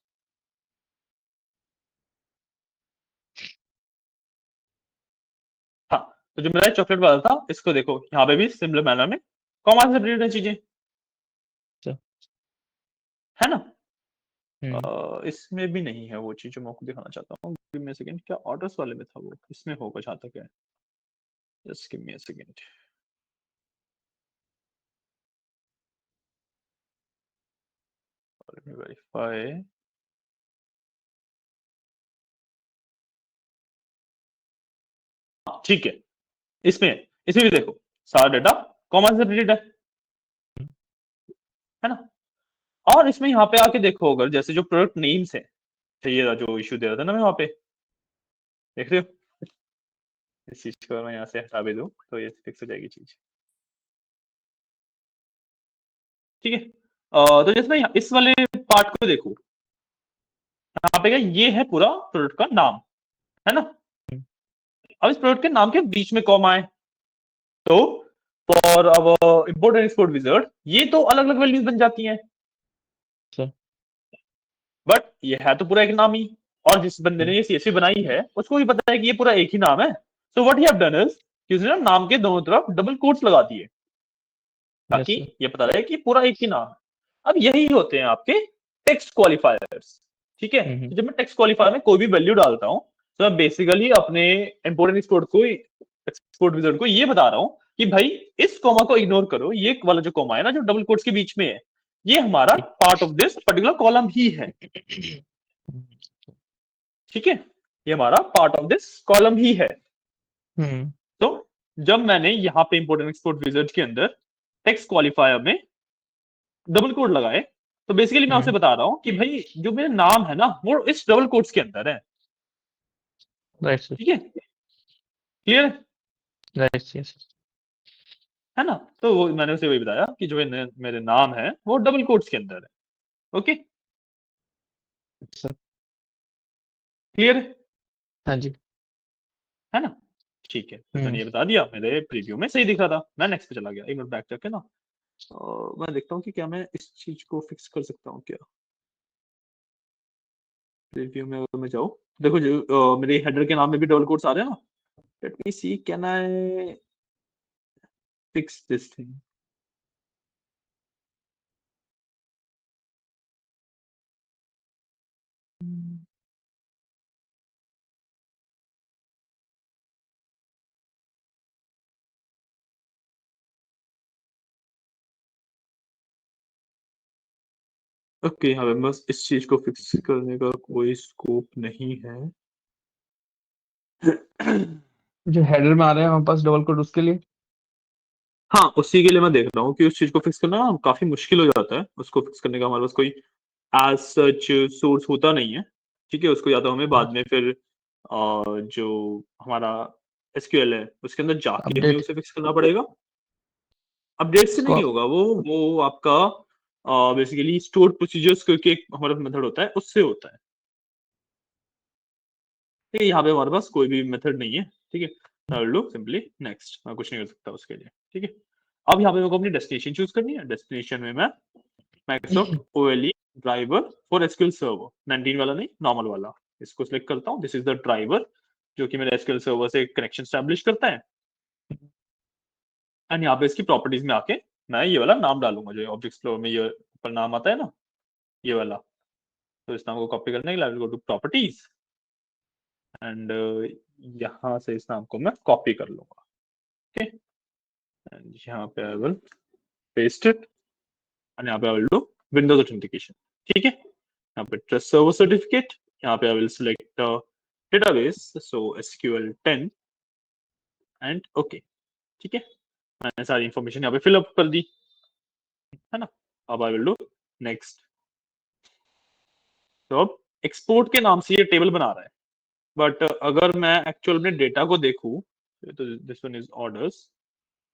हाँ, तो जो मेरा चॉकलेट वाला था इसको देखो, यहाँ पे भी सिमिलर मैनर में कॉमा से सेपरेटेड है चीजें, सर। है ना। हम्म। इसमें भी नहीं है वो चीज जो मैं आपको दिखाना चाहता हूँ। गिव मी अ सेकंड, क्या ऑर्डर्स वाले में था वो, इसमें होगा जहां तक है, just give me a second. Let me verify. ठीक है, इसमें इसमें भी देखो सारा डेटा कॉमा से सेपरेटेड है ना। और इसमें यहाँ पे आके देखो, अगर जैसे जो प्रोडक्ट नेम्स है, तो ये जो इशू दे रहा था ना मैं वहां पे, देख रहे हो, इस चीज को मैं यहाँ से हटा भी दूं तो ये फिक्स हो जाएगी चीज, ठीक है। तो जैसे मैं इस वाले पार्ट को देखूं, यहाँ पे क्या ये है पूरा प्रोडक्ट का नाम, है ना। अब इस प्रोडक्ट के नाम के बीच में कॉमा है, तो for our import and export wizard ये तो अलग अलग वैल्यूज बन जाती हैं, सर। बट ये है तो पूरा एक नाम ही। और जिस बंदे ने ये CSV बनाई है उसको भी पता है कि ये पूरा एक ही नाम है। So what he have done is कि उसने ना नाम के दोनों तरफ डबल कोट्स लगा दिए यस ताकि सर। ये पता रहे कि पूरा एक ही नाम है। अब यही होते हैं आपके टेक्स्ट क्वालिफायर्स, ठीक है। हम्म। तो जब मैं टेक्स्ट क्वालिफायर में कोई भी वैल्यू डालता हूं, तो मैं बेसिकली अपने इंपोर्ट एंड एक्सपोर्ट विजार्ड को ये बता रहा हूं कि भाई इस कोमा को इग्नोर करो, ये वाला जो कोमा है ना जो डबल कोट्स के बीच में है, ये हमारा part of this particular column ही है, ठीक है। ये हमारा पार्ट ऑफ दिस कॉलम ही है। हम्म। तो जब मैंने यहाँ पे इंपोर्ट एंड एक्सपोर्ट विजार्ड के अंदर टेक्स्ट क्वालिफायर में डबल कोट लगाए, तो बेसिकली मैं उसे हम्म। बता रहा हूँ कि भाई जो मेरा नाम है ना वो इस डबल कोट्स के अंदर है, राइट सर। ठीक है, क्लियर राइट। यस है ना। तो वो मैंने उसे वही बताया कि जो मेरे नाम है वो डबल कोट्स के अंदर है, ओके। सर। क्लियर है हाँ जी। ना? ठीक है, तो मैंने ये बता दिया, मेरे प्रीव्यू में सही दिख रहा था, मैं नेक्स्ट पे चला गया। एक मिनट बैक जाके ना मैं देखता हूँ कि क्या मैं इस चीज को फिक्स कर सकता हूँ क्या। प्रीव्यू में अगर मैं जाऊँ, देखो जो मेरे हेडर के नाम में भी डबल कोट्स आ रहे हैं ना। Let me see, can I fix this thing? Okay, यहाँ पे बस इस चीज को फिक्स करने का कोई स्कोप नहीं है। जो हेडर में आ रहे हैं हमारे पास डबल कोड, उसके लिए हाँ, उसी के लिए मैं देख रहा हूँ कि उस चीज को फिक्स करना ना काफी मुश्किल हो जाता है। उसको फिक्स करने का हमारे पास कोई एज सच सोर्स होता नहीं है। ठीक है, उसको या तो हमें बाद में फिर जो हमारा एसक्यूएल है उसके अंदर जाके हमें अपडेट उसे फिक्स करना पड़ेगा। अपडेट से इसको। नहीं होगा, वो आपका बेसिकली स्टोर्ड प्रोसीजर्स करके एक हमारा मेथड होता है, उससे होता है। ठीक है, यहाँ पे हमारे पास कोई भी मेथड नहीं है। ठीक है, आई विल डू सिंपली नेक्स्ट, मैं कुछ नहीं कर सकता उसके लिए। ठीक है, अब यहाँ पे मेरे को अपनी डेस्टिनेशन चूज करनी है। डेस्टिनेशन में मैं Microsoft OLE driver for SQL server 19 वाला नहीं, नॉर्मल वाला, इसको सिलेक्ट करता हूँ। दिस इज द ड्राइवर जो कि मेरे एसक्यूएल सर्वर से कनेक्शन स्टैब्लिश करता है। एंड यहाँ पे इसकी प्रॉपर्टीज में आके मैं ये वाला नाम डालूंगा जो ऑब्जेक्ट एक्सप्लोरर में ये ऊपर नाम आता है ना, ये वाला। तो इस नाम को कॉपी करने के लिए गो टू प्रॉपर्टीज एंड यहाँ से इस नाम को मैं कॉपी कर लूंगा। ओके, एंड यहाँ पे I will paste it and यहाँ पे आई विल डू विंडोज ऑथेंटिकेशन। ठीक है, यहाँ पे ट्रस्ट सर्वर सर्टिफिकेट, यहाँ पे I will select database, so SQL 10 and okay. ठीक है, मैंने सारी इंफॉर्मेशन यहाँ पे फिलअप कर दी है ना। अब आई विल डू नेक्स्ट। तो अब एक्सपोर्ट के नाम से ये टेबल बना रहा है, बट अगर मैं एक्चुअल में डेटा को देखूं तो दिस वन इज ऑर्डर्स।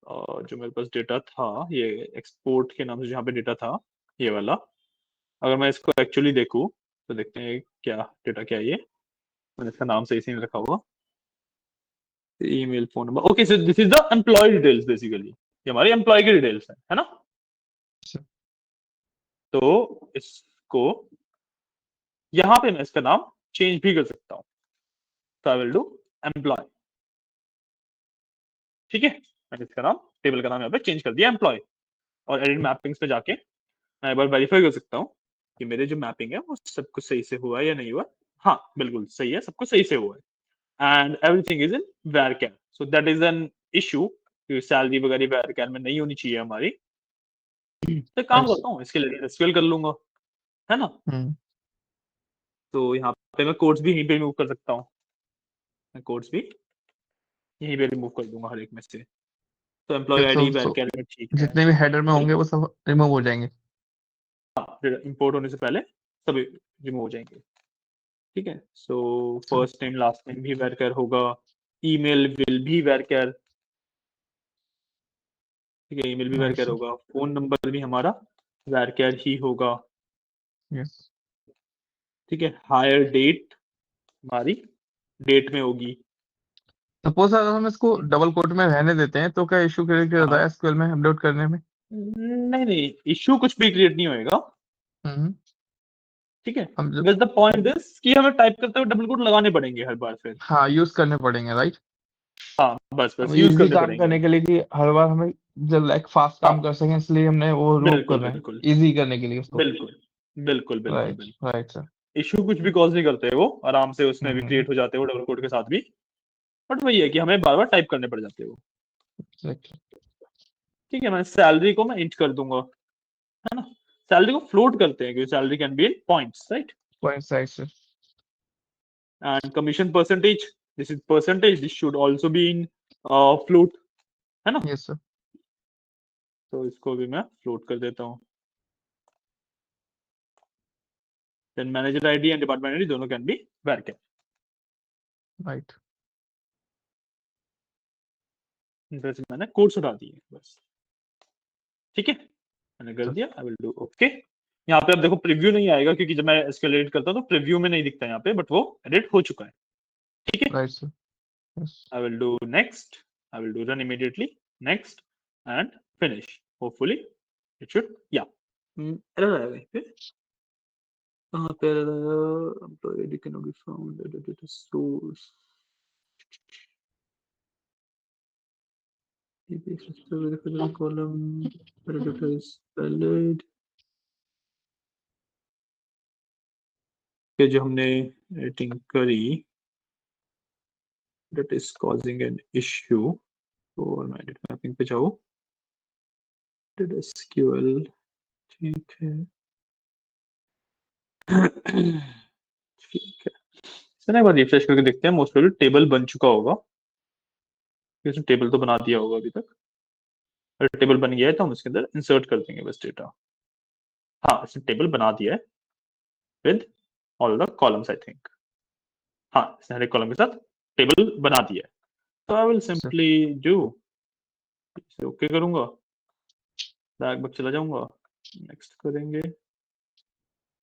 जो मेरे पास डेटा था ये एक्सपोर्ट के नाम से जहाँ पे डेटा था ये वाला, अगर मैं इसको एक्चुअली देखूं तो देखते हैं क्या डेटा क्या है ये। मैंने इसका नाम सही से नहीं रखा हुआ, email phone number. Okay, so this is the employee details basically, ये हमारी एम्प्लॉय की डिटेल्स है ना। तो इसको यहाँ पे मैं इसका नाम चेंज भी कर सकता हूँ, तो आई विल डू एम्प्लॉय। ठीक है, मैंने इसका नाम, टेबल का नाम यहाँ पे चेंज कर दिया एम्प्लॉय। और एडिट मैपिंग्स पे जाके मैं एक बार वेरीफाई कर सकता हूँ कि मेरे जो मैपिंग है वो सब कुछ सही से हुआ है या नहीं हुआ। हाँ, बिल्कुल सही है, सब कुछ सही से हुआ है and everything is in varchar, so that is an issue कि सैलरी वगैरह varchar में नहीं होनी चाहिए हमारी। तो एक काम करता हूँ, इसके लिए एसक्यूएल कर लूंगा है ना। तो यहाँ पे मैं कोड्स भी यहीं पे रिमूव कर सकता हूँ, मैं कोड्स भी यहीं पे रिमूव कर दूंगा हर एक में से। तो एम्प्लॉय आईडी varchar में ठीक है, जितने भी हेडर में होंगे बिल्कुल। वो सब रिमूव हो जाएंगे। फिर इंपोर्ट होने से पहले सभी रिमूव हो जाएंगे। ठीक है, so first name last name भी varchar होगा, ईमेल विल भी varchar। ठीक है, ईमेल भी varchar होगा, फोन नंबर भी हमारा varchar ही होगा। यस। ठीक है, हायर डेट हमारी डेट में होगी। सपोज अगर हम इसको डबल कोट में रहने देते हैं तो क्या इशू क्रिएट होता हाँ, है एसक्यूएल में अपलोड करने में? नहीं नहीं, इशू कुछ भी क्रिएट नहीं होएगा। हम्म। ठीक है, हम जब बस द पॉइंट इज कि हमें टाइप करते हुए डबल कोट लगाने पड़ेंगे हर बार फिर। हाँ यूज करने पड़ेंगे, राइट। हाँ, बस अब बस यूज इजी करने काम पड़ेंगे। करने के लिए कि हर बार हमें जब लाइक फास्ट काम हाँ, कर सकें, इसलिए हमने वो रिमूव कर बिल्कुल रहे हैं बिल्कुल इजी करने के लिए उसको। बिल्कुल बिल्कुल बिल्कुल राइट बिल्कुल। Right sir. इशू कुछ भी कॉज नहीं करते, वो आराम से उसमें भी हम्म। क्रिएट हो जाते हैं वो डबल कोट के साथ भी। बट वही है कि हमें बार बार टाइप करने पड़ जाते हैं वो। एग्जैक्टली। ठीक है, मैं सैलरी को मैं इंट कर दूंगा है ना। सैलरी को फ्लोट करते हैं क्योंकि salary can be in points, right. Point right sir. And commission percentage, this is percentage, this should also be in float है ना। Yes sir. तो इसको भी मैं फ्लोट कर देता हूँ। Then manager ID and department ID दोनों कैन बी varchar। राइट। वैसे मैंने कोड्स उठा दिए बस। ठीक है, मैंने कर सर दिया, आई विल डू ओके। यहाँ पे अब देखो प्रीव्यू नहीं आएगा क्योंकि जब मैं एसक्यूएल एडिट करता हूँ तो प्रीव्यू में नहीं दिखता यहाँ पे, बट वो एडिट हो चुका है। ठीक है, right sir. Yes I will do next. I will do run immediately. Next and finish. Hopefully it should. Yeah. Error आया कहीं पे? कहाँ पे error आया? Employee ID cannot be found. Data source. DBX verified column. Data is valid. कि जो हमने एडिटिंग करी, that is causing an issue. तो मैं एडिट मैपिंग पे जाऊँ, data SQL ठीक है। ठीक है, इसमें एक बार रिफ्रेश करके देखते हैं, मोस्ट प्रोबेबली टेबल बन चुका होगा, इसने टेबल तो बना दिया होगा अभी तक। अगर टेबल बन गया है तो हम उसके अंदर इंसर्ट कर देंगे बस डेटा। हाँ, इसने टेबल बना दिया है with all the columns I think. हाँ, इसने हर एक कॉलम के साथ टेबल बना दिया है। तो I will sir. Simply do इसे ओके करूंगा, बैक चला जाऊंगा, नेक्स्ट करेंगे,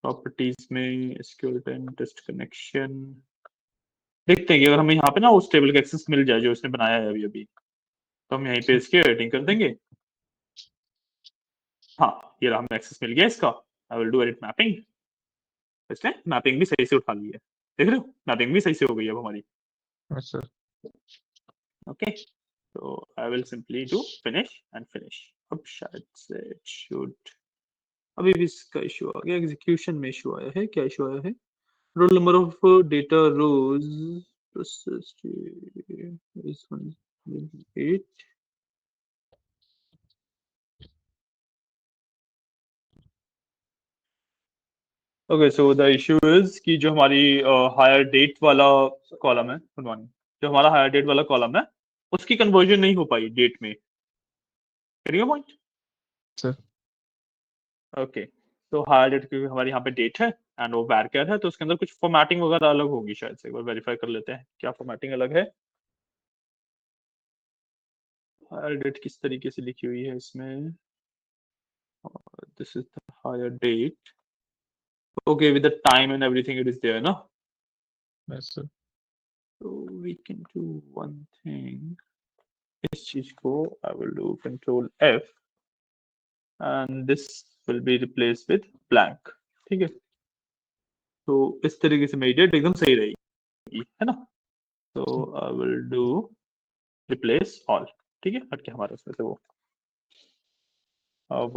प्रॉपर्टीज में एसक्यूएल 10 टेस्ट कनेक्शन देखते हैं कि अगर हमें यहाँ पे ना उस टेबल का एक्सेस मिल जाए जो इसने बनाया है अभी अभी, तो हम यहीं पे इसकी एडिटिंग कर देंगे। हाँ, ये रहा, हमें एक्सेस मिल गया इसका। आई विल डू एडिट मैपिंग। इसने मैपिंग भी सही से उठा ली है, देख रहे हो, मैपिंग भी सही से हो गई है अब हमारी। Yes sir. ओके, तो I will simply do finish and finish. अब शायद से इट शुड, अभी भी इसका इशू आ गया, एग्जीक्यूशन में इशू आया है। क्या इशू आया है? Roll number of data rows processed is 108। Okay, so the issue is कि जो हमारी हायर डेट वाला कॉलम है, गुड मॉर्निंग, जो हमारा हायर डेट वाला कॉलम है उसकी कन्वर्जन नहीं हो पाई डेट में। करिए पॉइंट। सर। ओके, तो हायर डेट क्योंकि हमारी यहाँ पे डेट है एंड वो varchar है, तो उसके अंदर कुछ फॉर्मेटिंग वगैरह अलग होगी शायद से। एक बार वेरीफाई कर लेते हैं क्या फॉर्मेटिंग अलग है। हायर डेट किस तरीके से लिखी हुई है इसमें? This is the hire date. Okay, with the time and everything it is there ना। Yes sir. So we can do one thing, इस चीज को I will do Control F and this will be replaced with blank। ठीक है, तो इस तरीके से मेरी डेट एकदम सही रहेगी, है ना। तो I will do replace all। ठीक है, हट के हमारे उसमें से वो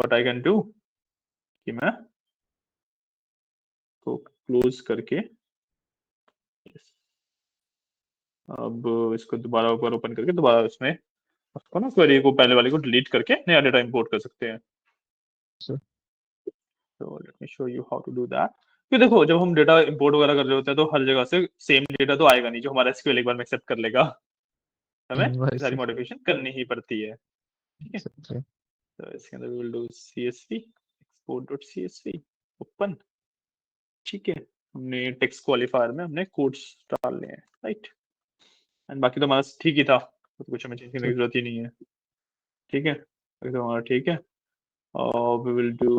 what I can do कि मैं को क्लोज करके अब इसको दोबारा ऊपर ओपन करके दोबारा उसमें उसको ना क्वेरी को पहले वाले को डिलीट करके नया डेटा इंपोर्ट कर सकते हैं। सर। तो let me show you how to do that. कि देखो, जब हम डेटा इंपोर्ट वगैरह कर रहे होते हैं तो हर जगह से सेम डेटा तो आएगा नहीं जो हमारा एसक्यूएल एक बार में एक्सेप्ट कर लेगा, हमें वही सारी सर। मॉडिफिकेशन करनी ही पड़ती है। ठीक है, सर। तो इसके अंदर will do csv export.csv open. ठीक है, हमने टेक्स्ट क्वालिफायर में हमने कोड्स डालने हैं, राइट, एंड बाकी तो हमारा ठीक ही था, तो कुछ हमें चेंज करने की जरूरत ही नहीं है। ठीक है, बाकी तो हमारा ठीक है। We will do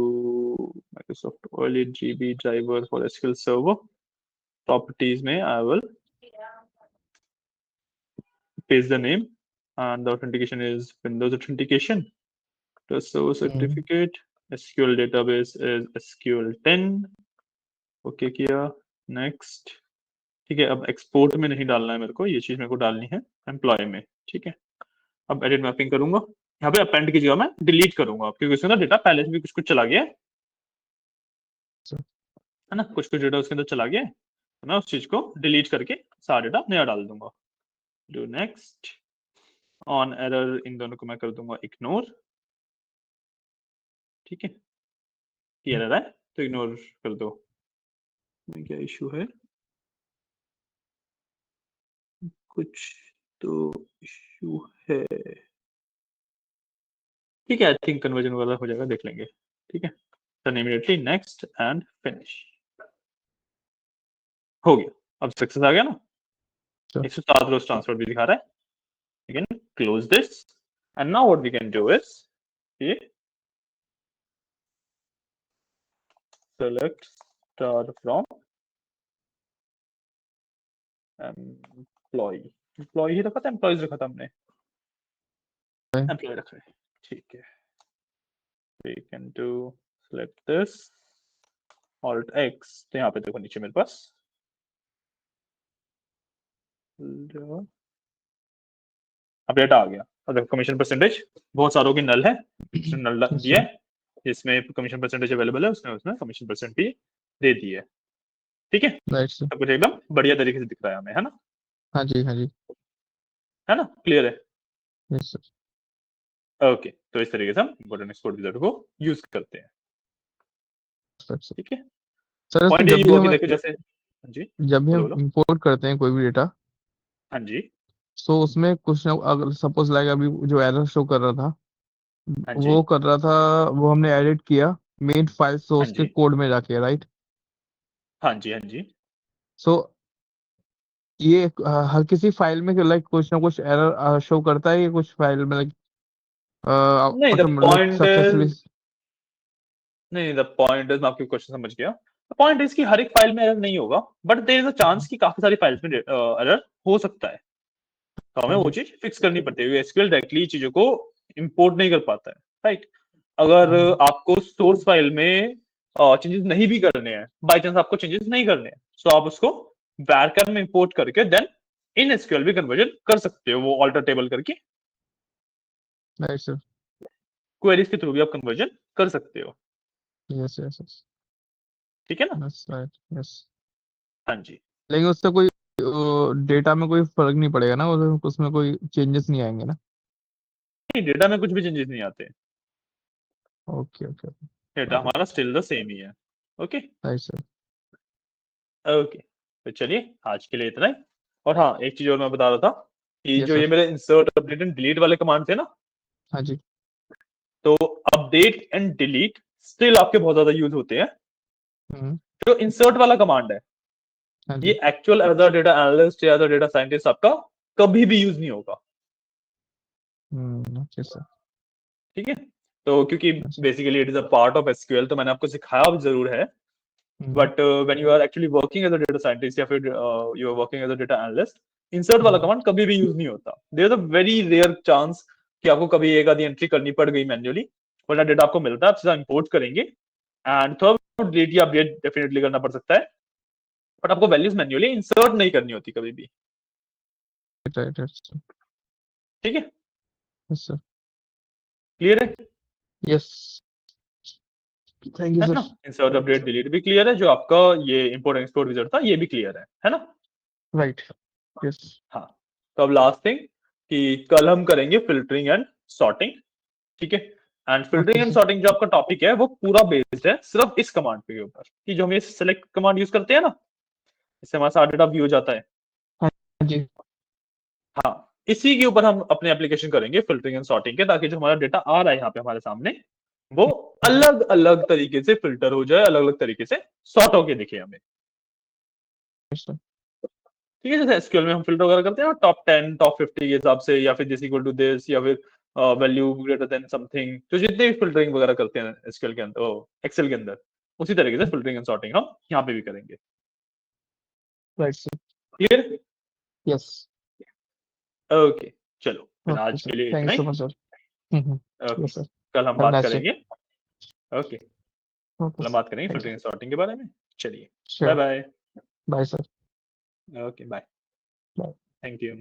Microsoft OLED GB driver for SQL Server। Properties में I will paste the name and the authentication is Windows authentication। The server certificate SQL database is SQL 10। Okay किया, नेक्स्ट। ठीक है, अब एक्सपोर्ट में नहीं डालना है मेरे को, ये चीज मेरे को डालनी है एम्प्लॉय में। ठीक है, अब एडिट मैपिंग करूंगा, यहाँ पे अपेंड की जगह मैं डिलीट करूंगा क्योंकि उसके अंदर डेटा पहले से भी कुछ कुछ चला गया है ना, कुछ कुछ डेटा उसके अंदर चला गया है, तो मैं उस चीज को डिलीट करके सारा डेटा नया डाल दूंगा। Do next, on error in दोनों को मैं कर दूंगा इग्नोर। ठीक है, ये एरर है तो इग्नोर कर दो। क्या इशू है? कुछ तो इशू है। ठीक है, आई थिंक कन्वर्जन वाला हो जाएगा, देख लेंगे। ठीक है, done immediately, next and finish. हो गया, अब सक्सेस आ गया ना, 107 रोज ट्रांसफर भी दिखा रहा है। We can close this and now what we can do is ये select star from employee. Employee ही रखा था, employees रखा था हमने? Employee रखा है, ठीक है. We can do select this alt X. तो यहाँ पे देखो नीचे मेरे पास अब डेटा आ गया. अब देखो कमीशन परसेंटेज बहुत सारों की नल है, उसने नल दिया है, जिसमें कमीशन परसेंटेज अवेलेबल है उसने कमीशन परसेंट भी दे दी है. ठीक है, राइट सर. सब कुछ एकदम बढ़िया तरीके से दिख रहा है हमें, है ना? हाँ जी, हाँ जी. है ना, क्लियर है? Yes sir. ओके, तो इस तरीके से हम इंपोर्ट एक्सपोर्ट विजार्ड को यूज करते हैं. ठीक है, सर पॉइंट जब ये भी हुआ कि हम देखो जैसे, हाँ जी जब भी हम बोलो. इंपोर्ट करते हैं कोई भी डेटा, हाँ जी, तो उसमें कुछ ना, अगर सपोज लाइक अभी जो एरर शो कर रहा था, हाँ जी, वो हमने एडिट किया मेन फाइल हाँ सोर्स के जी, कोड में जाके, राइट? हाँ जी, हाँ जी. सो ये हर किसी फाइल में लाइक कुछ ना कुछ एरर शो करता है, ये कुछ फाइल में लाइक नहीं, द लाइक पॉइंट सक्सेसफुली. नहीं, द पॉइंट इज, मैं आपकी क्वेश्चन समझ गया. द पॉइंट इज कि हर एक फाइल में एरर नहीं होगा, but there is a chance कि काफी सारी फाइल्स में एरर हो सकता है. तो हमें वो चीज फिक्स करनी पड़ती है. एसक्यूएल डायरेक्टली चीजों को इंपोर्ट नहीं कर पाता है, राइट? अगर आपको सोर्स फाइल में चेंजेस नहीं भी करने हैं, बाय चांस आपको चेंजेस नहीं करने हैं, तो आप उसको varchar में इंपोर्ट करके देन इन एसक्यूएल भी कन्वर्जन कर सकते हो, वो ऑल्टर टेबल करके राइट सर. क्वेरीज के थ्रू भी आप कन्वर्जन कर सकते हो. Yes yes yes. ठीक है ना? Yes right. यस. हाँ जी. लेकिन उससे कोई डेटा में कोई फर्क नहीं पड़ेगा ना, उसमें कोई चेंजेस नहीं आएंगे ना? नहीं, डेटा में कुछ भी चेंजेस नहीं आते. Okay okay. डेटा हमारा स्टिल द सेम ही है. Okay right sir. ओके, तो चलिए आज के लिए इतना ही. और हाँ, एक चीज और मैं बता रहा था कि यस जो ये सर. मेरे इंसर्ट अपडेट एंड डिलीट वाले कमांड थे ना, हाँ जी. तो अपडेट एंड डिलीट स्टिल आपके बहुत ज्यादा यूज होते हैं. हम्म. जो इंसर्ट वाला कमांड है, हाँ ये जी. Actual as a data analyst या डेटा साइंटिस्ट आपका कभी भी यूज नहीं होगा. Okay sir. ठीक है, तो क्योंकि basically it is a part of SQL, तो मैंने आपको सिखाया भी जरूर है, but when you are actually working as a data scientist या फिर you are working as a data analyst, insert वाला कमांड कभी भी यूज नहीं होता. There is a very rare chance कि आपको कभी एक आधी एंट्री करनी पड़ गई मैन्युअली, वरना डेटा आपको मिलता है, आप सीधा इंपोर्ट करेंगे. एंड थर्ड, डिलीट या अपडेट डेफिनेटली करना पड़ सकता है, बट आपको वैल्यूज मैन्युअली इंसर्ट नहीं करनी होती कभी भी. Right right. ठीक है, यस सर. क्लियर है? यस. थैंक यू है सर. ना, इंसर्ट अपडेट डिलीट भी क्लियर है, जो आपका ये इंपोर्ट एक्सपोर्ट विजार्ड था ये भी क्लियर है ना? राइट. यस. हाँ, तो अब लास्ट थिंग कि कल हम करेंगे फिल्टरिंग एंड सॉर्टिंग. ठीक है, and filtering okay and sir. Sorting जो आपका टॉपिक है वो पूरा बेस्ड है सिर्फ इस कमांड के ऊपर, कि जो हम ये सेलेक्ट कमांड यूज करते हैं ना, इससे हमारा सारा डेटा व्यू हो जाता है. हाँ जी. हाँ, इसी के ऊपर हम अपने एप्लीकेशन करेंगे फिल्टरिंग एंड सॉर्टिंग के, ताकि जो हमारा डेटा आ रहा है यहाँ पे हमारे सामने, वो अलग अलग तरीके से फिल्टर हो जाए, अलग अलग तरीके से सॉर्ट होके दिखे हमें. Yes sir. ठीक है, जैसे एसक्यूएल में हम फिल्टर वगैरह करते हैं ना, टॉप 10 टॉप 50 के हिसाब से, या फिर दिस इक्वल टू दिस, या फिर वैल्यू ग्रेटर देन समथिंग, तो जितने भी फिल्टरिंग वगैरह करते हैं एसक्यूएल के अंदर, एक्सेल के अंदर, उसी तरीके से फिल्टरिंग एंड सॉर्टिंग हम यहाँ पे भी करेंगे. Right sir. Clear? Yes. Okay, चलो फिर ओके आज सर. के लिए थैंक यू इतना सो ही. Much sir. Okay, yes sir. कल हम हैव अ बात नाइस डे. करेंगे. ओके, ओके कल हम सर. बात करेंगे thank you. Filtering and sorting के बारे में. चलिए, bye sure. Bye. Bye sir. Okay, bye. Bye. Thank you.